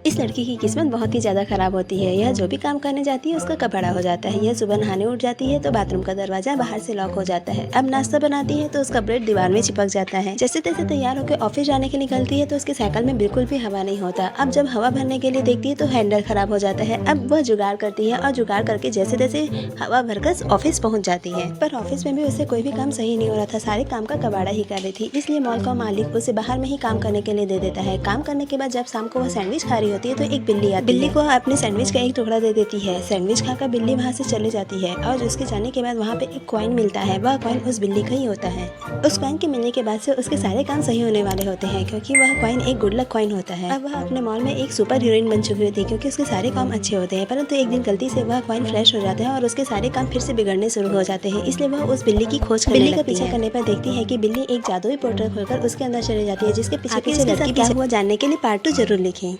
इस लड़की की किस्मत बहुत ही ज़्यादा ख़राब होती है। यह जो भी काम करने जाती है उसका कपड़ा हो जाता है। यह सुबह नहाने उठ जाती है तो बाथरूम का दरवाजा बाहर से लॉक हो जाता है। अब नाश्ता बनाती है तो उसका ब्रेड दीवार में चिपक जाता है। जैसे तैसे तैयार होकर ऑफिस जाने के निकलती है तो उसके साइकिल में बिल्कुल भी हवा नहीं होता। अब जब हवा भरने के लिए देखती है तो हैंडल खराब हो जाता है। अब वह जुगाड़ करती है और जुगाड़ करके जैसे तैसे हवा भरकर ऑफिस पहुंच जाती है। पर ऑफिस में भी उससे कोई भी काम सही नहीं हो रहा था। सारे काम का कबाड़ा ही कर रही थी। इसलिए मॉल का मालिक उसे बाहर में ही काम करने के लिए दे देता है। काम करने के बाद जब शाम को वह सैंडविच खा रही होती है तो एक बिल्ली आती है। बिल्ली को अपने सैंडविच का एक टुकड़ा दे देती है। सैंडविच खाकर बिल्ली वहाँ से चले जाती है और उसके जाने के बाद वहाँ पे एक कॉइन मिलता है। वह कॉइन उस बिल्ली का ही होता है। उस कॉइन के मिलने के बाद से उसके सारे काम सही होने वाले होते हैं क्योंकि वह कॉइन एक गुड लक कॉइन होता है। अब वह अपने मॉल में एक सुपर हीरोइन बन चुकी होती है क्योंकि उसके सारे काम अच्छे होते हैं। परंतु एक दिन गलती से वह कॉइन फ्लैश हो जाता है और उसके सारे काम फिर से बिगड़ने शुरू हो जाते हैं। इसलिए वह उस बिल्ली की खोज करने लगती है। बिल्ली का पीछा करने पर देखती है कि बिल्ली एक जादुई पोर्टल खोलकर उसके अंदर चले जाती है जिसके पीछे क्या हुआ जानने के लिए पार्ट 2 जरूर लिखें।